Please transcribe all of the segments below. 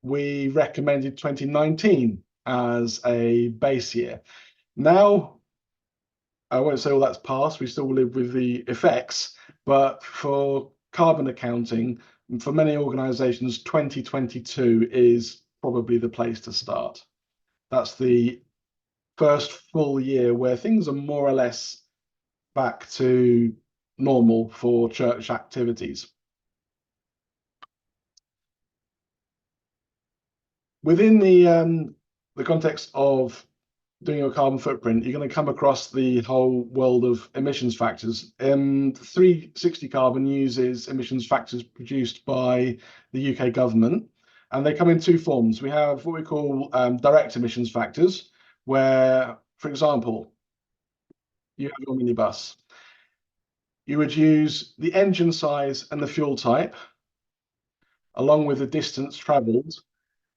we recommended 2019 as a base year. Now, I won't say all that's past, we still live with the effects, but for carbon accounting, for many organizations, 2022 is probably the place to start. That's the first full year where things are more or less back to normal for church activities. Within the context of doing your carbon footprint, you're going to come across the whole world of emissions factors. 360 Carbon uses emissions factors produced by the UK government, and they come in two forms. We have what we call direct emissions factors, where, for example, you have your minibus. You would use the engine size and the fuel type, along with the distance traveled,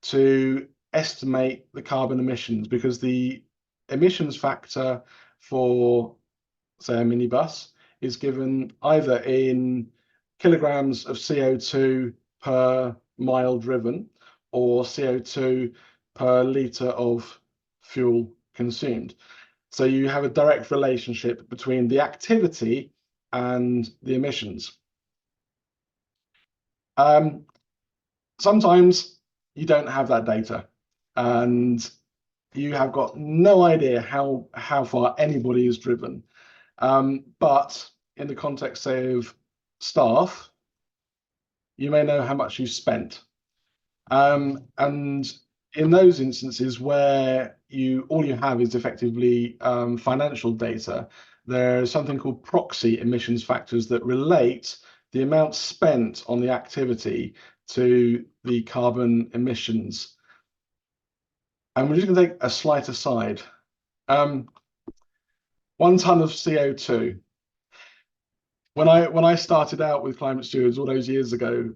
to estimate the carbon emissions, because the emissions factor for, say, a minibus is given either in kilograms of CO2 per mile driven or CO2 per litre of fuel consumed. So you have a direct relationship between the activity and the emissions. Sometimes you don't have that data, and you have got no idea how far anybody is driven. But in the context, say, of staff, you may know how much you spent. And in those instances where all you have is effectively financial data, there's something called proxy emissions factors that relate the amount spent on the activity to the carbon emissions. And we're just going to take a slight aside. 1 ton of CO2. When I started out with Climate Stewards all those years ago,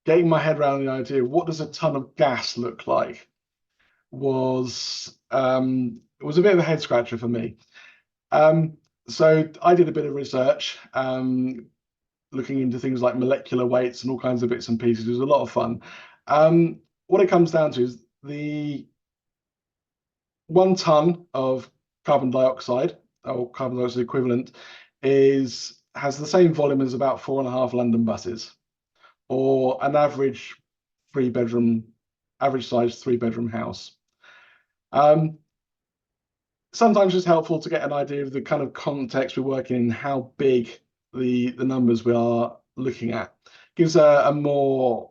getting my head around the idea of what does a ton of gas look like was it was a bit of a head scratcher for me. So I did a bit of research, looking into things like molecular weights and all kinds of bits and pieces. It was a lot of fun. What it comes down to is the 1 ton of carbon dioxide, or carbon dioxide equivalent, has the same volume as about 4.5 London buses, or an average size 3-bedroom house. Sometimes it's helpful to get an idea of the kind of context we're working in, how big the numbers we are looking at. Gives a more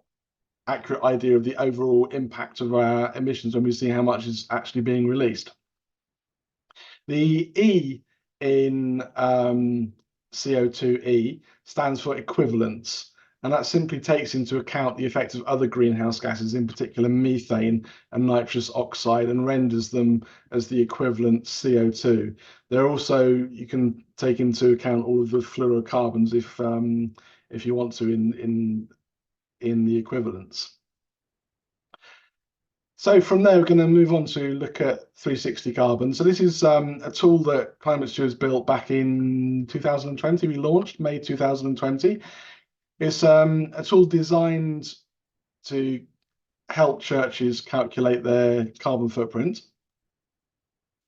accurate idea of the overall impact of our emissions when we see how much is actually being released. The E in CO2e stands for equivalence, and that simply takes into account the effect of other greenhouse gases, in particular methane and nitrous oxide, and renders them as the equivalent CO2. There also, you can take into account all of the fluorocarbons if you want to in the equivalence. So from there, we're going to move on to look at 360 Carbon. So this is a tool that Climate Stewards built back in 2020. We launched May 2020. It's a tool designed to help churches calculate their carbon footprint.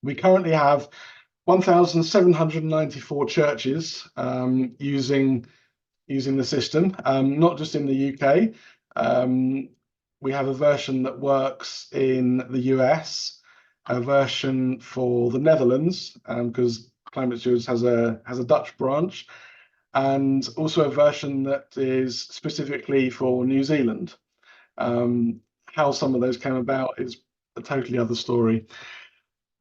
We currently have 1,794 churches using the system, not just in the UK. We have a version that works in the US, a version for the Netherlands, because Climate Stewards has a Dutch branch, and also a version that is specifically for New Zealand. How some of those came about is a totally other story.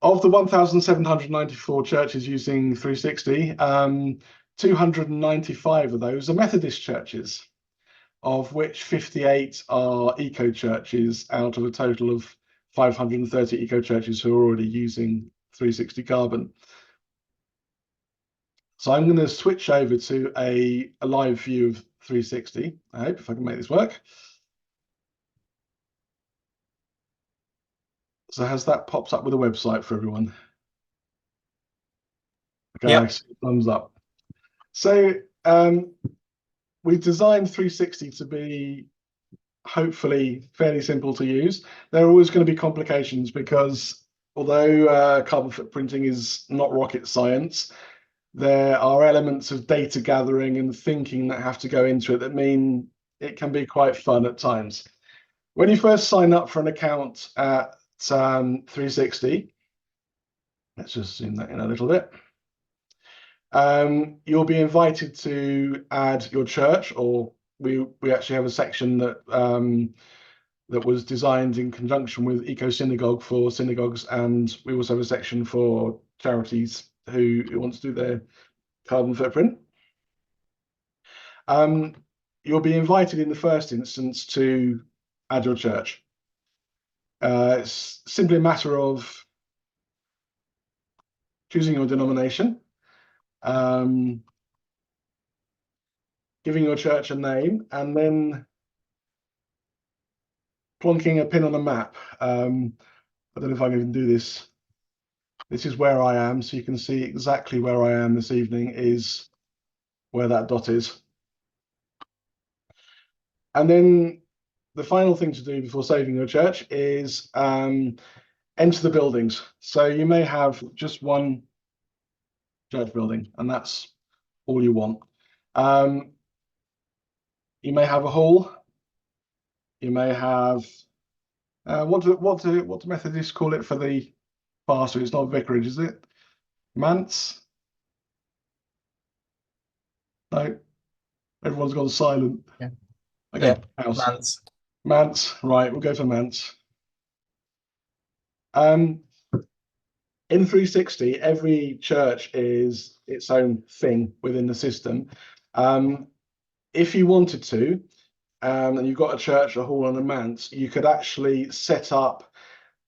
Of the 1,794 churches using 360, 295 of those are Methodist churches, of which 58 are eco churches out of a total of 530 eco churches who are already using 360 Carbon. So I'm going to switch over to a live view of 360. I hope, if I can make this work. So has that popped up with a website for everyone? Okay, Yep. Thumbs up. So we designed 360 to be hopefully fairly simple to use. There are always going to be complications because although carbon footprinting is not rocket science, there are elements of data gathering and thinking that have to go into it that mean it can be quite fun at times. When you first sign up for an account at 360, let's just zoom that in a little bit. You'll be invited to add your church, or we actually have a section that that was designed in conjunction with Eco Synagogue for synagogues, and we also have a section for charities who want to do their carbon footprint. You'll be invited in the first instance to add your church. It's simply a matter of choosing your denomination, giving your church a name, and then plonking a pin on a map. I don't know if I can even do this. This is where I am, so you can see exactly where I am this evening is where that dot is. And then the final thing to do before saving your church is enter the buildings. So you may have just one church building, and that's all you want. You may have a hall. You may have what do Methodists call it for the pastor? It's not vicarage, is it? Manse? No, everyone's gone silent. Yeah. Okay, Yeah, house. manse. Manse, right, we'll go for manse. In 360, every church is its own thing within the system. If you wanted to, and you've got a church, a hall, and a manse, you could actually set up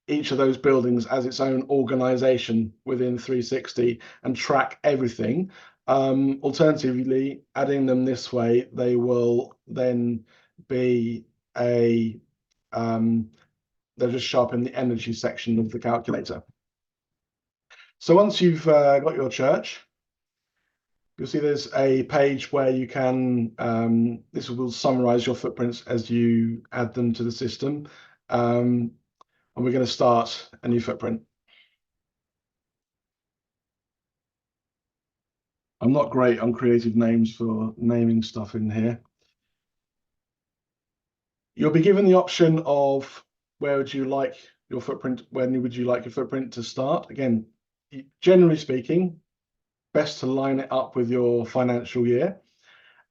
each of those buildings as its own organization within 360 and track everything. Alternatively, adding them this way, they will then be a they'll just sharpen the energy section of the calculator. So once you've got your church, you'll see there's a page where you can, this will summarize your footprints as you add them to the system. And we're going to start a new footprint. I'm not great on creative names for naming stuff in here. You'll be given the option of where would you like your footprint, when would you like your footprint to start? Again, generally speaking, best to line it up with your financial year.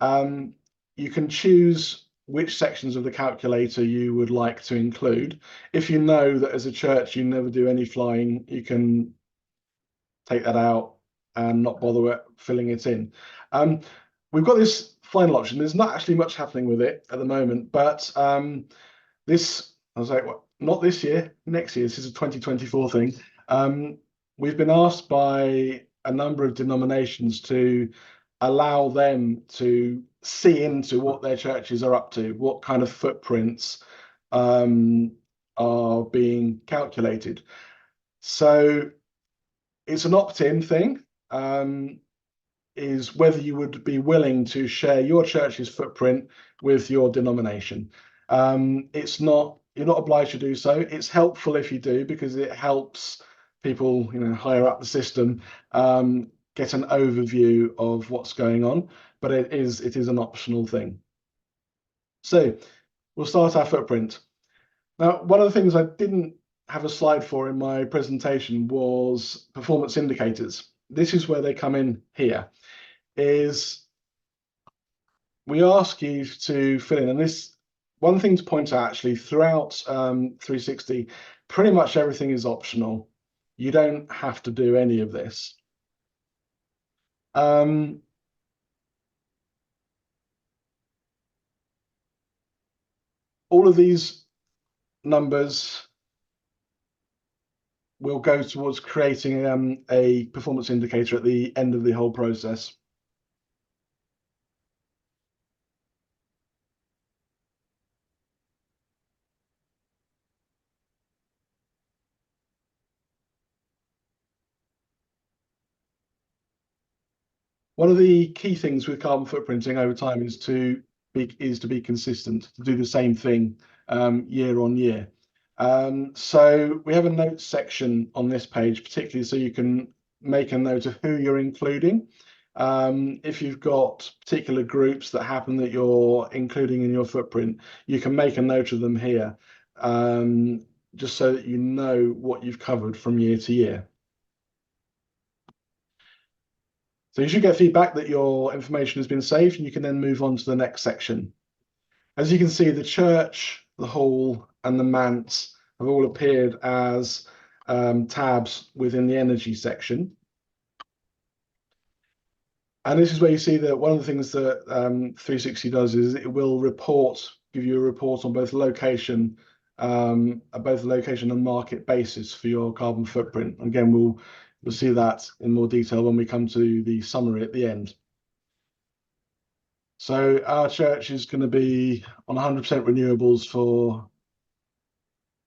You can choose which sections of the calculator you would like to include. If you know that as a church you never do any flying, you can take that out and not bother filling it in. We've got this final option. There's not actually much happening with it at the moment, but this, I was like, well, not this year, next year. This is a 2024 thing. We've been asked by a number of denominations to allow them to see into what their churches are up to, what kind of footprints are being calculated. So it's an opt-in thing, is whether you would be willing to share your church's footprint with your denomination. It's not, you're not obliged to do so. It's helpful if you do, because it helps people, higher up the system, get an overview of what's going on, but it is an optional thing. So we'll start our footprint. Now, one of the things I didn't have a slide for in my presentation was performance indicators. This is where they come in here, is we ask you to fill in, and this, one thing to point out actually, throughout 360, pretty much everything is optional. You don't have to do any of this. All of these numbers will go towards creating a performance indicator at the end of the whole process. One of the key things with carbon footprinting over time is to is to be consistent, to do the same thing year on year. So we have a notes section on this page, particularly so you can make a note of who you're including. If you've got particular groups that happen that you're including in your footprint, you can make a note of them here, just so that you know what you've covered from year to year. So you should get feedback that your information has been saved, and you can then move on to the next section. As you can see, the church, the hall, and the manse have all appeared as tabs within the energy section. And this is where you see that one of the things that 360 does is it will give you a report on both location and market basis for your carbon footprint. Again, we'll see that in more detail when we come to the summary at the end. So our church is going to be on 100% renewables for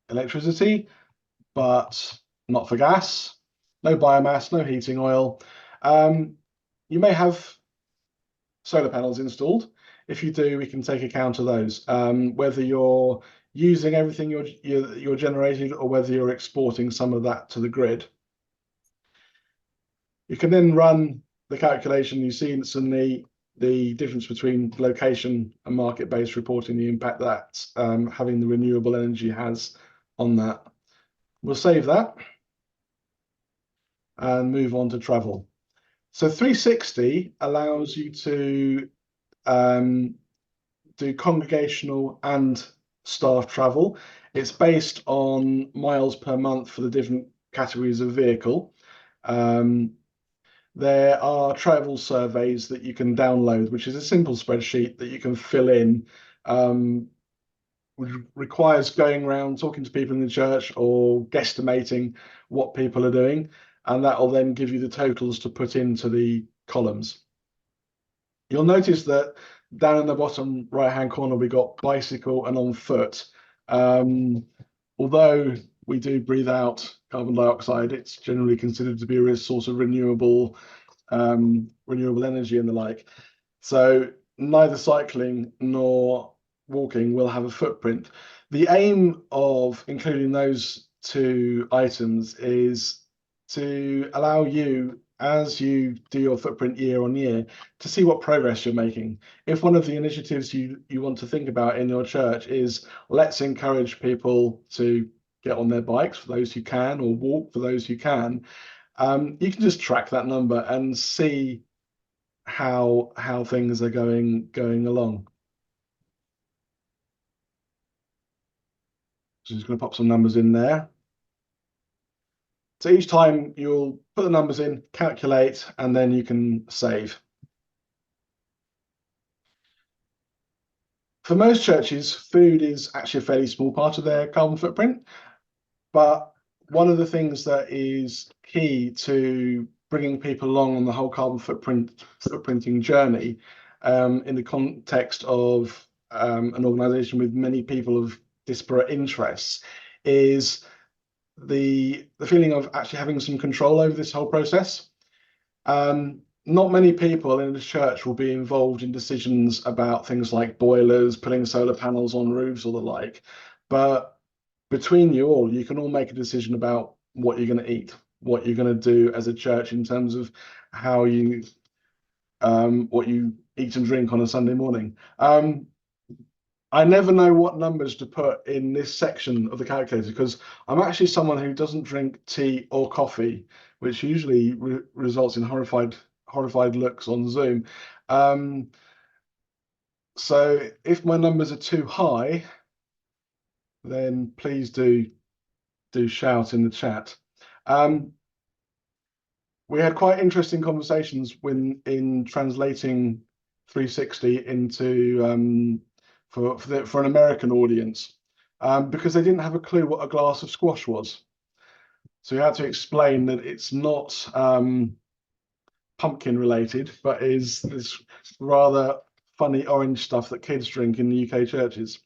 electricity, but not for gas. No biomass, no heating oil. You may have solar panels installed. If you do, we can take account of those. Whether you're using everything you're generating or whether you're exporting some of that to the grid. You can then run the calculation. You see the difference between location and market-based reporting, the impact that having the renewable energy has on that. We'll save that and move on to travel. So 360 allows you to do congregational and staff travel. It's based on miles per month for the different categories of vehicle. There are travel surveys that you can download, which is a simple spreadsheet that you can fill in, which requires going around talking to people in the church or guesstimating what people are doing, and that will then give you the totals to put into the columns. You'll notice that down in the bottom right-hand corner, we got bicycle and on foot. Although we do breathe out carbon dioxide, it's generally considered to be a source of renewable energy and the like. So neither cycling nor walking will have a footprint. The aim of including those two items is to allow you, as you do your footprint year on year, to see what progress you're making. If one of the initiatives you want to think about in your church is let's encourage people to get on their bikes for those who can, or walk for those who can, you can just track that number and see how things are going along. So just going to pop some numbers in there. So each time you'll put the numbers in, calculate, and then you can save. For most churches, food is actually a fairly small part of their carbon footprint, but one of the things that is key to bringing people along on the whole carbon footprinting journey, in the context of an organization with many people of disparate interests, is the feeling of actually having some control over this whole process. Not many people in the church will be involved in decisions about things like boilers, putting solar panels on roofs or the like, but between you all, you can all make a decision about what you're going to eat, what you're going to do as a church in terms of how you what you eat and drink on a Sunday morning. I never know what numbers to put in this section of the calculator because I'm actually someone who doesn't drink tea or coffee, which usually results in horrified looks on Zoom. So if my numbers are too high, then please do shout in the chat. We had quite interesting conversations in translating 360 into for an American audience, because they didn't have a clue what a glass of squash was. So we had to explain that it's not pumpkin related, but is this rather funny orange stuff that kids drink in the UK churches.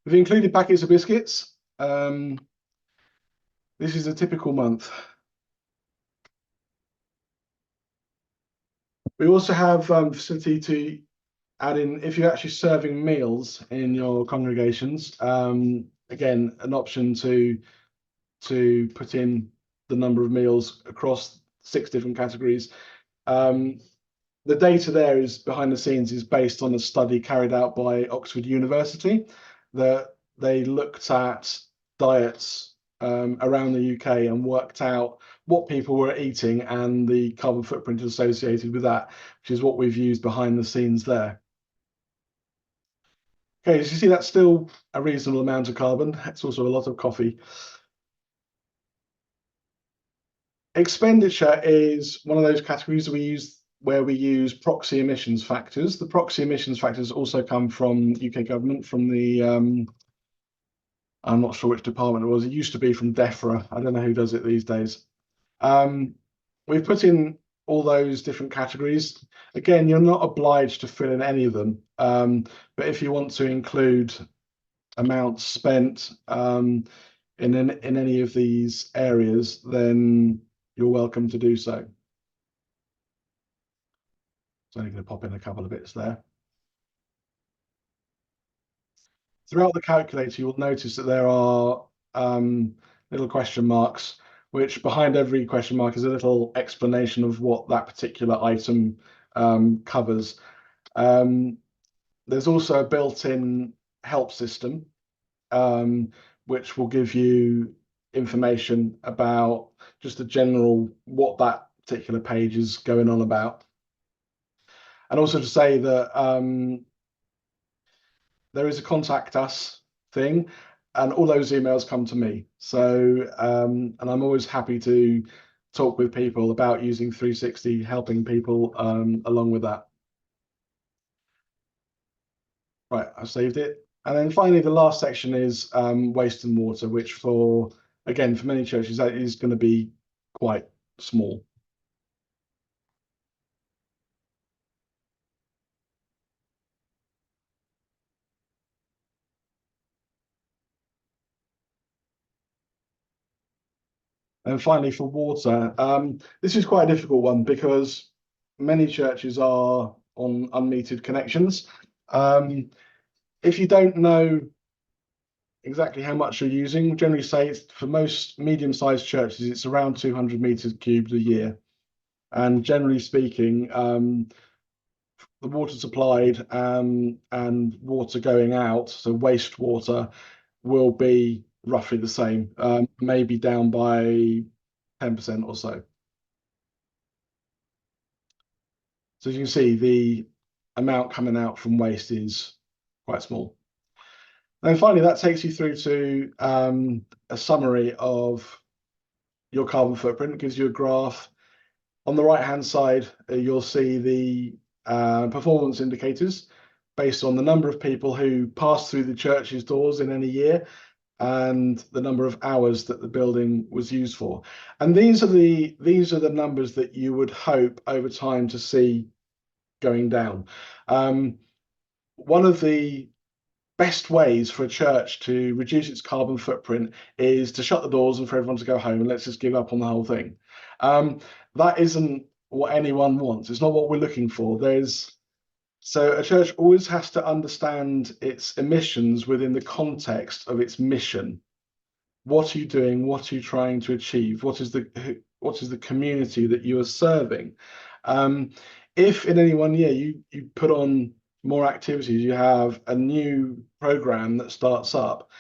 We've included packets of biscuits. This is a typical month. We also have facility add in, if you're actually serving meals in your congregations, again, an option to put in the number of meals across 6 different categories. The data there is behind the scenes is based on a study carried out by Oxford University that they looked at diets around the UK and worked out what people were eating and the carbon footprint associated with that, which is what we've used behind the scenes there. Okay, as you see, that's still a reasonable amount of carbon. It's also a lot of coffee. Expenditure is one of those categories we use where we use proxy emissions factors. The proxy emissions factors also come from UK government, from the I'm not sure which department it was. It used to be from DEFRA. I don't know who does it these days. Um, we've put in all those different categories. Again, you're not obliged to fill in any of them, but if you want to include amounts spent in any of these areas, then you're welcome to do so. So I'm going to pop in a couple of bits there. Throughout the calculator, you will notice that there are little question marks, which behind every question mark is a little explanation of what that particular item covers. There's also a built-in help system, which will give you information about just the general what that particular page is going on about. And also to say that there is a contact us thing, and all those emails come to me. So, and I'm always happy to talk with people about using 360, helping people along with that. Right, I've saved it. And then finally, the last section is waste and water, which again, for many churches, that is going to be quite small. And finally, for water, this is quite a difficult one because many churches are on unmetered connections. If you don't know exactly how much you're using, generally say for most medium-sized churches, it's around 200 meters cubed a year. And generally speaking, the water supplied and water going out, so wastewater, will be roughly the same, maybe down by 10% or so. So as you can see, the amount coming out from waste is quite small. And finally, that takes you through to a summary of your carbon footprint. It gives you a graph. On the right-hand side, you'll see the performance indicators based on the number of people who pass through the church's doors in any year and the number of hours that the building was used for. And these are the numbers that you would hope over time to see going down. One of the best ways for a church to reduce its carbon footprint is to shut the doors and for everyone to go home and let's just give up on the whole thing. That isn't what anyone wants. It's not what we're looking for. So a church always has to understand its emissions within the context of its mission. What are you doing? What are you trying to achieve? What is the community that you are serving? If in any one year you put on more activities, you have a new program that starts up,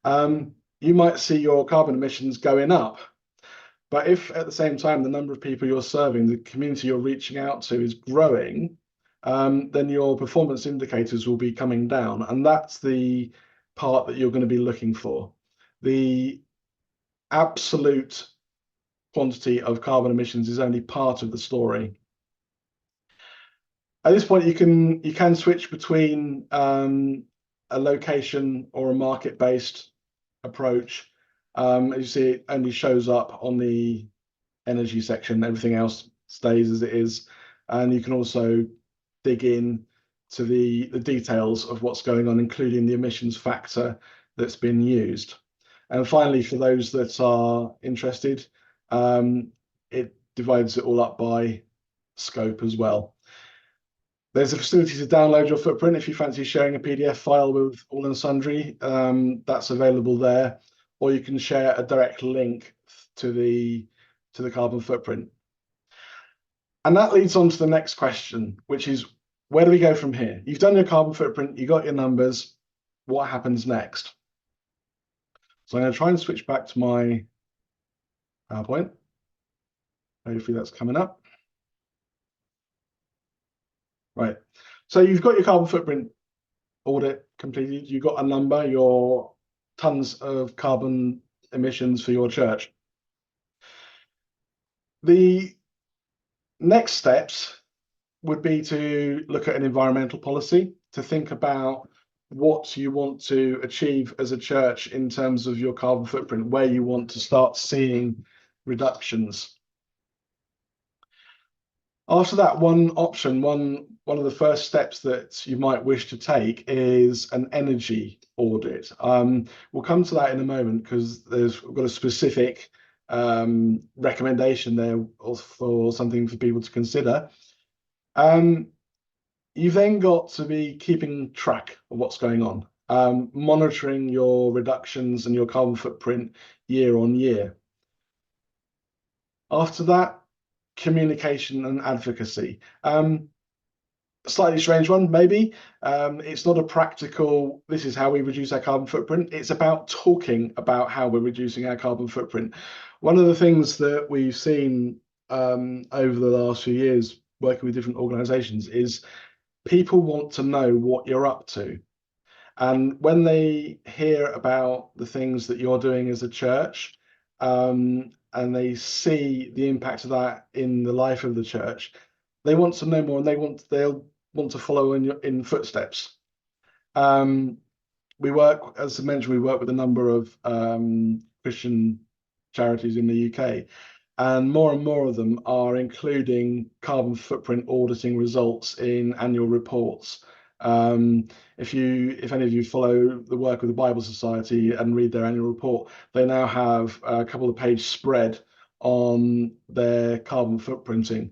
you might see your carbon emissions going up. But if at the same time the number of people you're serving, the community you're reaching out to is growing, then your performance indicators will be coming down. And that's the part that you're going to be looking for. The absolute quantity of carbon emissions is only part of the story. At this point, you can switch between a location or a market-based approach. As you see, it only shows up on the energy section. Everything else stays as it is. And you can also dig in to the details of what's going on, including the emissions factor that's been used. And finally, for those that are interested, it divides it all up by scope as well. There's a facility to download your footprint if you fancy sharing a PDF file with all and sundry. That's available there, or you can share a direct link to the carbon footprint. And that leads on to the next question, which is, where do we go from here? You've done your carbon footprint, you got your numbers. What happens next? So I'm going to try and switch back to my PowerPoint. Hopefully that's coming up. Right. So you've got your carbon footprint audit completed. You've got a number, your tons of carbon emissions for your church. The next steps would be to look at an environmental policy, to think about what you want to achieve as a church in terms of your carbon footprint, where you want to start seeing reductions. After that, one of the first steps that you might wish to take is an energy audit. We'll come to that in a moment because we've got a specific recommendation there for something for people to consider. You've then got to be keeping track of what's going on, monitoring your reductions and your carbon footprint year on year. After that, communication and advocacy. Slightly strange one, maybe. It's not a practical, this is how we reduce our carbon footprint. It's about talking about how we're reducing our carbon footprint. One of the things that we've seen over the last few years working with different organizations is people want to know what you're up to. And when they hear about the things that you're doing as a church, and they see the impact of that in the life of the church, they want to know more, and they'll want to follow in footsteps. We work, as I mentioned, we work with a number of Christian charities in the UK, and more of them are including carbon footprint auditing results in annual reports. If any of you follow the work of the Bible Society and read their annual report, they now have a couple of page spread on their carbon footprinting.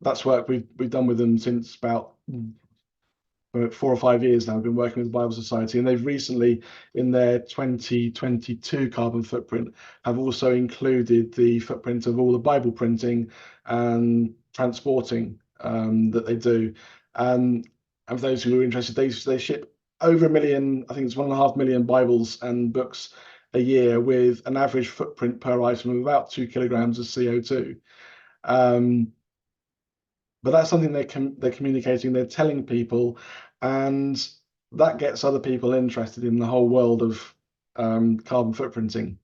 That's work we've done with them since about 4 or 5 years now. I've been working with the Bible Society, and they've recently, in their 2022 carbon footprint, have also included the footprint of all the Bible printing and transporting that they do. And for those who are interested, they ship over 1 million, I think it's 1.5 million Bibles and books a year, with an average footprint per item of about 2 kilograms of CO2. But that's something they're communicating, they're telling people, and that gets other people interested in the whole world of carbon footprinting.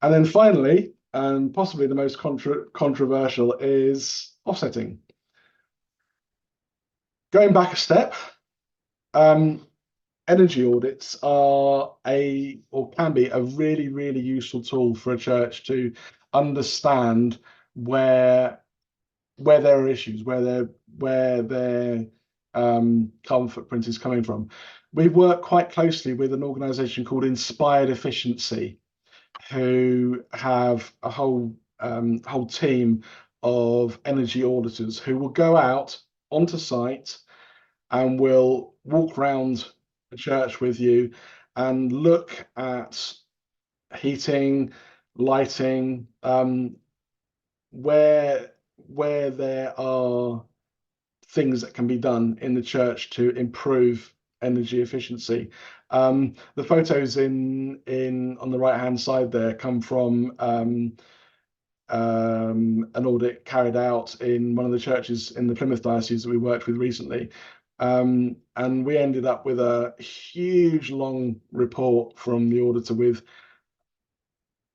And then finally, and possibly the most controversial, is offsetting. Going back a step, energy audits are or can be a really, really useful tool for a church to understand where there are issues, where their carbon footprint is coming from. We work quite closely with an organization called Inspired Efficiency, who have a whole team of energy auditors who will go out onto site and will walk around the church with you and look at heating, lighting, where there are things that can be done in the church to improve energy efficiency. The photos on the right hand side there come from an audit carried out in one of the churches in the Plymouth diocese that we worked with recently. And we ended up with a huge long report from the auditor with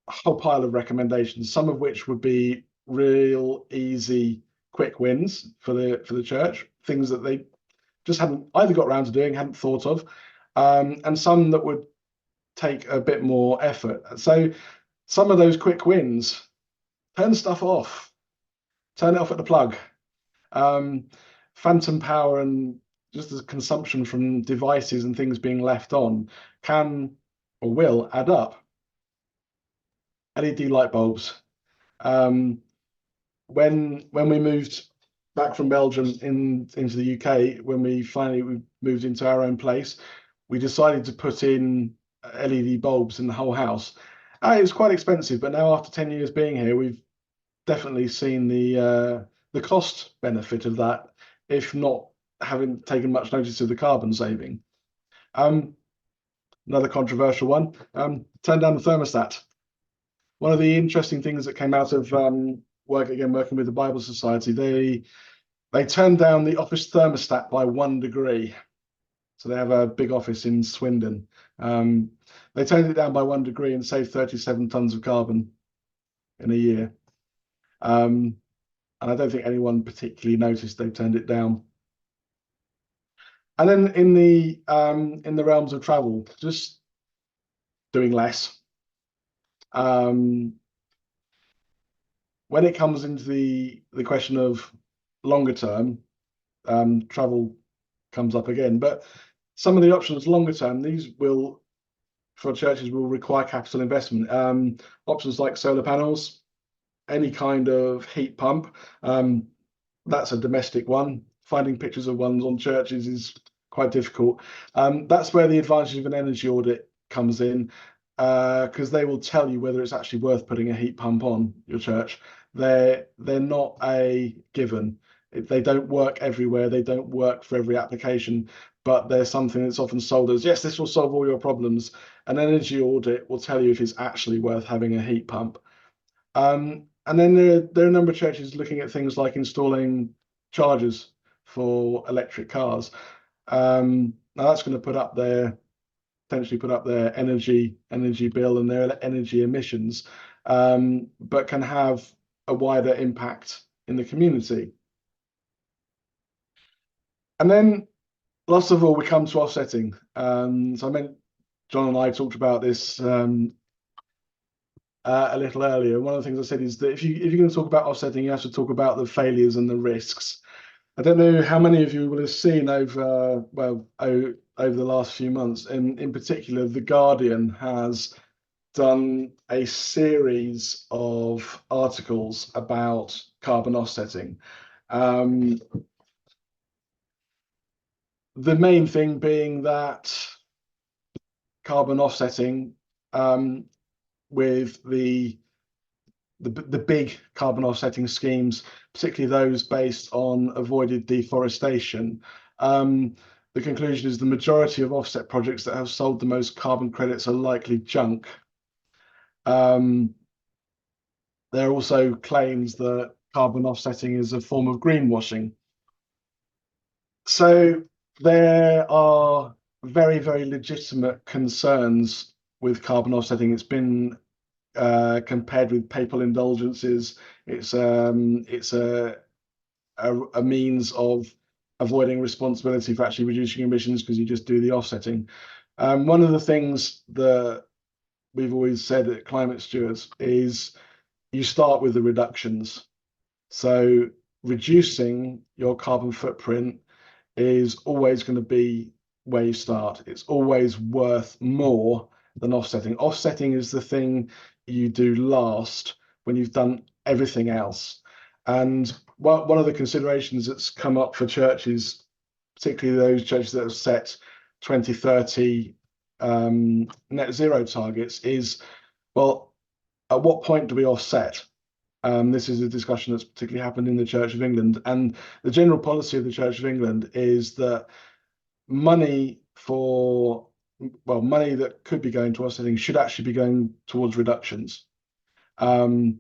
a whole pile of recommendations, some of which would be real easy quick wins for the church, things that they just hadn't either got around to doing, hadn't thought of, and some that would take a bit more effort. So some of those quick wins: turn stuff off, turn it off at the plug. Phantom power and just the consumption from devices and things being left on can or will add up. LED light bulbs. When we moved back from Belgium into the UK, when we finally moved into our own place, we decided to put in LED bulbs in the whole house. It was quite expensive, but now after 10 years being here, we've definitely seen the cost benefit of that, if not having taken much notice of the carbon saving. Another controversial one, turn down the thermostat. One of the interesting things that came out of working with the Bible Society, they turned down the office thermostat by 1 degree. So they have a big office in Swindon. They turned it down by 1 degree and saved 37 tons of carbon in a year. And I don't think anyone particularly noticed they turned it down. And then in the realms of travel, just doing less. When it comes into the question of longer term, travel comes up again. But some of the options longer term, these will, for churches, will require capital investment. Options like solar panels, any kind of heat pump. That's a domestic one. Finding pictures of ones on churches is quite difficult. That's where the advantage of an energy audit comes in, because they will tell you whether it's actually worth putting a heat pump on your church. They're not a given. They don't work everywhere. They don't work for every application, but there's something that's often sold as, yes, this will solve all your problems. An energy audit will tell you if it's actually worth having a heat pump. And then there are a number of churches looking at things like installing chargers for electric cars. Now that's going to potentially put up their energy bill and their energy emissions, but can have a wider impact in the community. And then, last of all, we come to offsetting. So I meant John and I talked about this a little earlier. One of the things I said is that if you're going to talk about offsetting, you have to talk about the failures and the risks. I don't know how many of you will have seen over the last few months, and in particular, The Guardian has done a series of articles about carbon offsetting. The main thing being that carbon offsetting, with the big carbon offsetting schemes, particularly those based on avoided deforestation, the conclusion is the majority of offset projects that have sold the most carbon credits are likely junk. There are also claims that carbon offsetting is a form of greenwashing. So there are very, very legitimate concerns with carbon offsetting. It's been compared with papal indulgences. It's a means of avoiding responsibility for actually reducing emissions because you just do the offsetting. One of the things that we've always said at Climate Stewards is you start with the reductions. So reducing your carbon footprint is always going to be where you start. It's always worth more than offsetting. Offsetting is the thing you do last when you've done everything else. And one of the considerations that's come up for churches, particularly those churches that have set 2030 net zero targets, is, well, at what point do we offset? This is a discussion that's particularly happened in the Church of England. And the general policy of the Church of England is that money that could be going to offsetting should actually be going towards reductions. And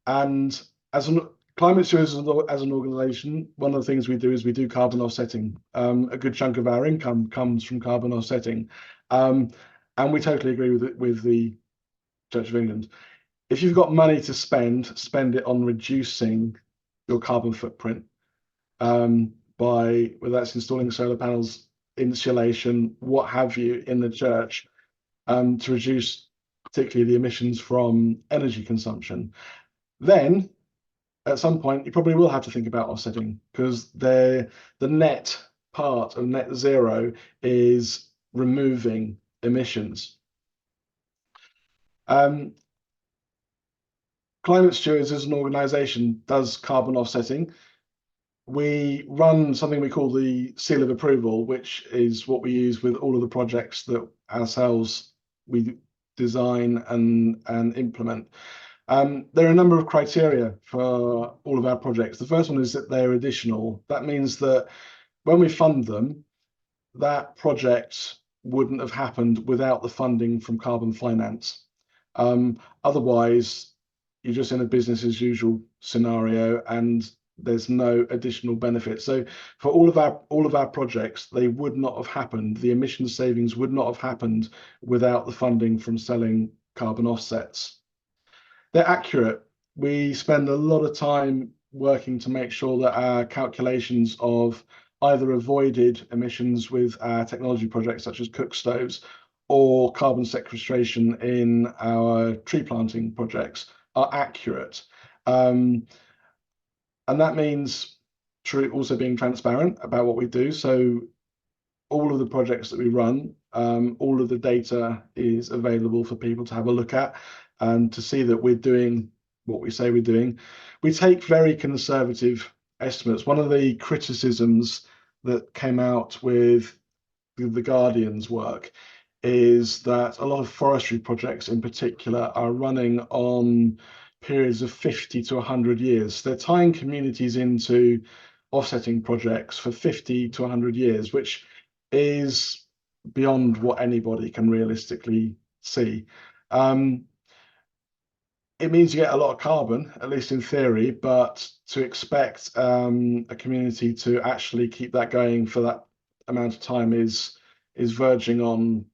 as Climate Stewards as an organisation, one of the things we do is we do carbon offsetting. A good chunk of our income comes from carbon offsetting. And we totally agree with the Church of England. If you've got money to spend it on reducing your carbon footprint, by whether that's installing solar panels, insulation, what have you, in the church, to reduce particularly the emissions from energy consumption. Then at some point you probably will have to think about offsetting, because the net part of net zero is removing emissions. Climate Stewards as an organisation does carbon offsetting. we run something we call the seal of approval, which is what we use with all of the projects that ourselves we design and implement. There are a number of criteria for all of our projects. The first one is that they're additional. That means that when we fund them, that project wouldn't have happened without the funding from carbon finance. Otherwise, you're just in a business as usual scenario, and there's no additional benefit. So for all of our projects, they would not have happened. The emission savings would not have happened without the funding from selling carbon offsets. They're accurate. We spend a lot of time working to make sure that our calculations of either avoided emissions with our technology projects such as cook stoves or carbon sequestration in our tree planting projects are accurate. And that means also being transparent about what we do. So all of the projects that we run, all of the data is available for people to have a look at and to see that we're doing what we say we're doing. We take very conservative estimates. One of the criticisms that came out with the Guardian's work is that a lot of forestry projects in particular are running on periods of 50 to 100 years. They're tying communities into offsetting projects for 50 to 100 years, which is beyond what anybody can realistically see. It means you get a lot of carbon, at least in theory, but to expect a community to actually keep that going for that amount of time is verging on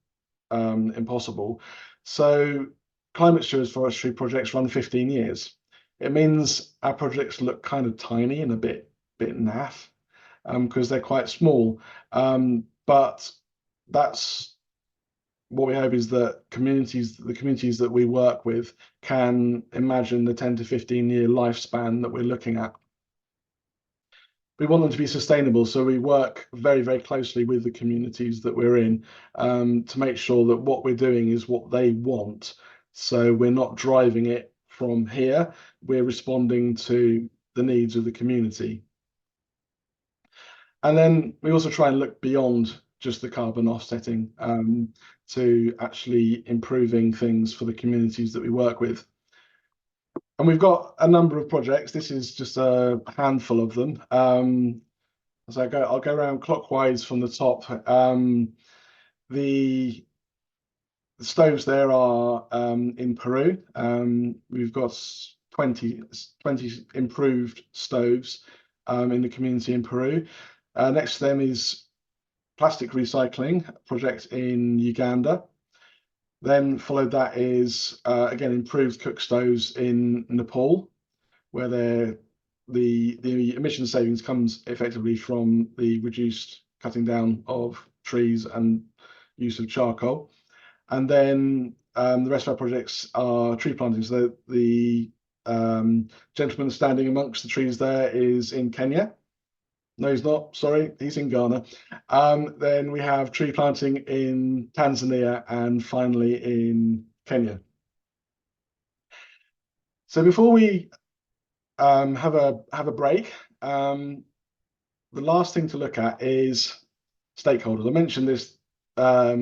impossible. So climate steward forestry projects run 15 years. It means our projects look kind of tiny and a bit naff because they're quite small. But that's what we hope is that the communities that we work with can imagine the 10 to 15 year lifespan that we're looking at. We want them to be sustainable, so we work very, very closely with the communities that we're in to make sure that what we're doing is what they want. So we're not driving it from here, we're responding to the needs of the community. And then we also try and look beyond just the carbon offsetting to actually improving things for the communities that we work with. And we've got a number of projects. This is just a handful of them. As I'll go around clockwise from the top. The stoves there are in Peru. We've got 20 improved stoves in the community in Peru. Next to them is plastic recycling project in Uganda. Then followed that is again improved cook stoves in Nepal, where the emission savings comes effectively from the reduced cutting down of trees and use of charcoal. And then the rest of our projects are tree planting. So the gentleman standing amongst the trees there is in Kenya. No, he's not. Sorry, he's in Ghana. Then we have tree planting in Tanzania and finally in Kenya. So before we have a break, the last thing to look at is stakeholders. I mentioned this a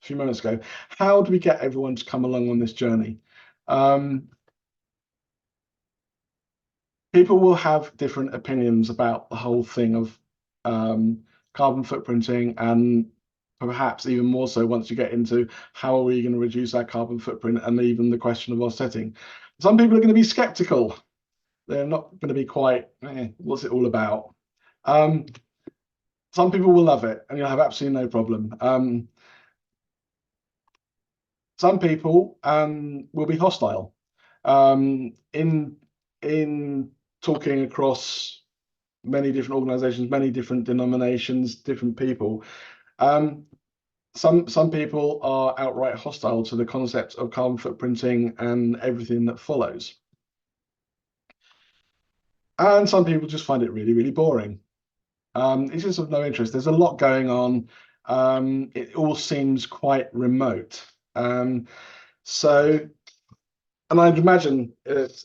few moments ago. How do we get everyone to come along on this journey? People will have different opinions about the whole thing of carbon footprinting, and perhaps even more so once you get into how are we going to reduce our carbon footprint and even the question of offsetting. Some people are going to be skeptical. They're not going to be quite, what's it all about? Some people will love it and you'll have absolutely no problem. Some people will be hostile. In talking across many different organizations, many different denominations, different people, some people are outright hostile to the concept of carbon footprinting and everything that follows. And some people just find it really, really boring. It's just of no interest. There's a lot going on. It all seems quite remote. And I'd imagine it,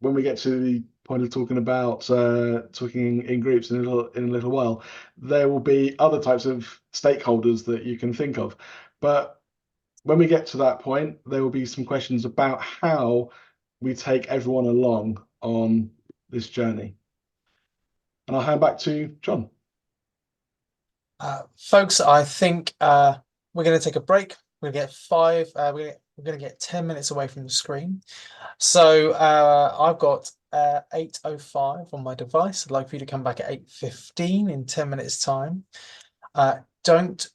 when we get to the point of talking about talking in groups in a little while, there will be other types of stakeholders that you can think of. But when we get to that point, there will be some questions about how we take everyone along on this journey. And I'll hand back to John. Folks, I think we're going to take a break. We're going to get we're going to get 10 minutes away from the screen. So I've got 8:05 on my device. I'd like for you to come back at 8:15 in 10 minutes time. Don't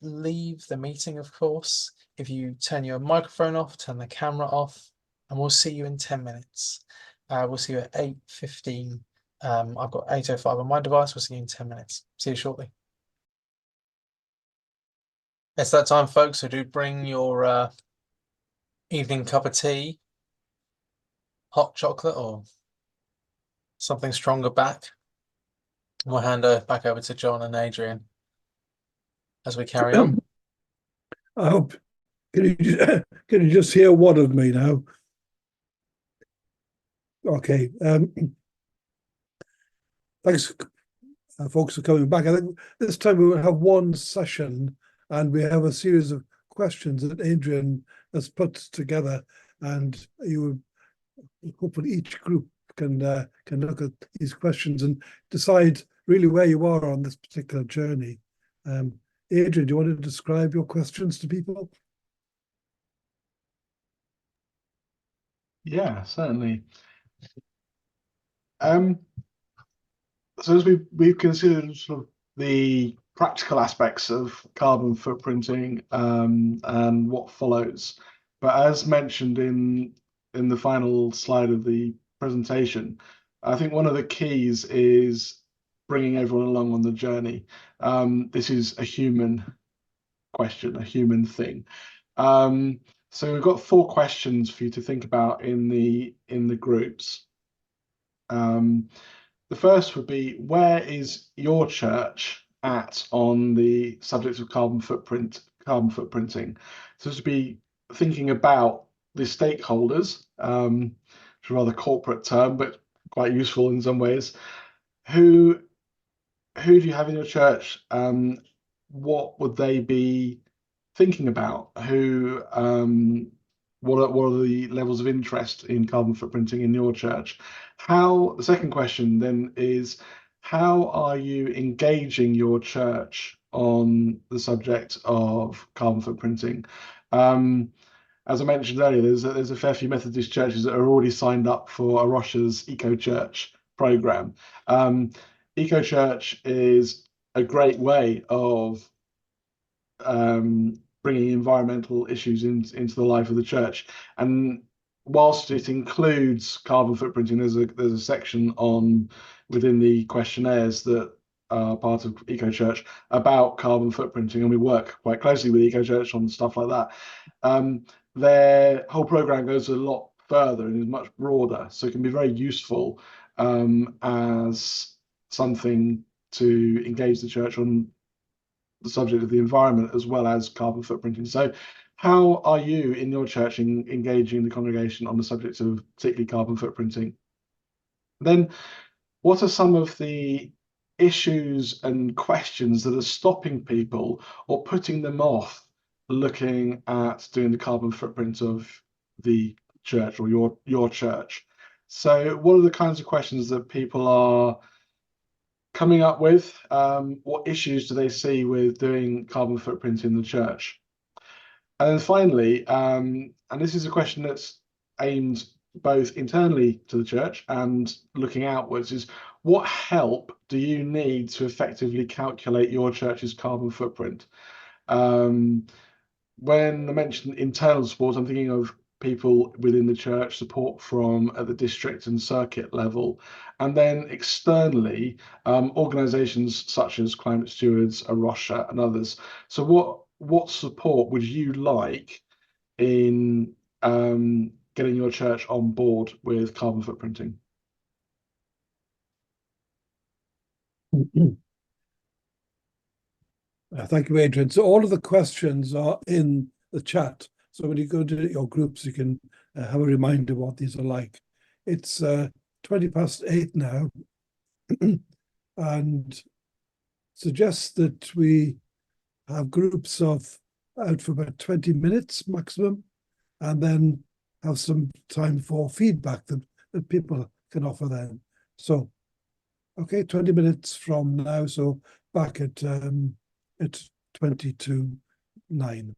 leave the meeting, of course. If you turn your microphone off, turn the camera off, and we'll see you in 10 minutes. We'll see you at 8:15. I've got 8:05 on my device. We'll see you in 10 minutes. See you shortly. It's that time, folks, so do bring your evening cup of tea, hot chocolate, or something stronger back. We'll hand back over to John and Adrian as we carry on. I hope, can you just hear one of me now? Okay. Thanks, folks, for coming back. I think this time we will have one session and we have a series of questions that Adrian has put together, and you hopefully each group can look at these questions and decide really where you are on this particular journey. Adrian, do you want to describe your questions to people? Yeah, certainly. So as we've considered sort of the practical aspects of carbon footprinting and what follows, but as mentioned in the final slide of the presentation, I think one of the keys is bringing everyone along on the journey. This is a human question, a human thing. So we've got 4 questions for you to think about in the groups. The first would be, where is your church at on the subject of carbon footprinting? So to be thinking about the stakeholders, which is a rather corporate term, but quite useful in some ways. Who do you have in your church? What would they be thinking about? What are the levels of interest in carbon footprinting in your church? The second question then is, how are you engaging your church on the subject of carbon footprinting? As I mentioned earlier, there's a fair few Methodist churches that are already signed up for Arosha's Eco Church program. Eco Church is a great way of bringing environmental issues into the life of the church, and whilst it includes carbon footprinting, there's a section within the questionnaires that are part of Eco Church about carbon footprinting, and we work quite closely with Eco Church on stuff like that. Their whole program goes a lot further and is much broader, so it can be very useful as something to engage the church on the subject of the environment as well as carbon footprinting. So how are you in your church engaging the congregation on the subject of particularly carbon footprinting? Then what are some of the issues and questions that are stopping people or putting them off looking at doing the carbon footprint of the church or your church? So what are the kinds of questions that people are coming up with? What issues do they see with doing carbon footprint in the church? And then finally, and this is a question that's aimed both internally to the church and looking outwards, is what help do you need to effectively calculate your church's carbon footprint? When I mention internal support, I'm thinking of people within the church, support from at the district and circuit level, and then externally, organisations such as Climate Stewards, Arosha, and others. So what support would you like in getting your church on board with carbon footprinting? Thank you, Adrian. So all of the questions are in the chat. So when you go to your groups, you can have a reminder of what these are like. It's 8:20 now, and suggest that we have groups of out for about 20 minutes maximum, and then have some time for feedback that people can offer then. So, okay, 20 minutes from now, so back at 20 to 9.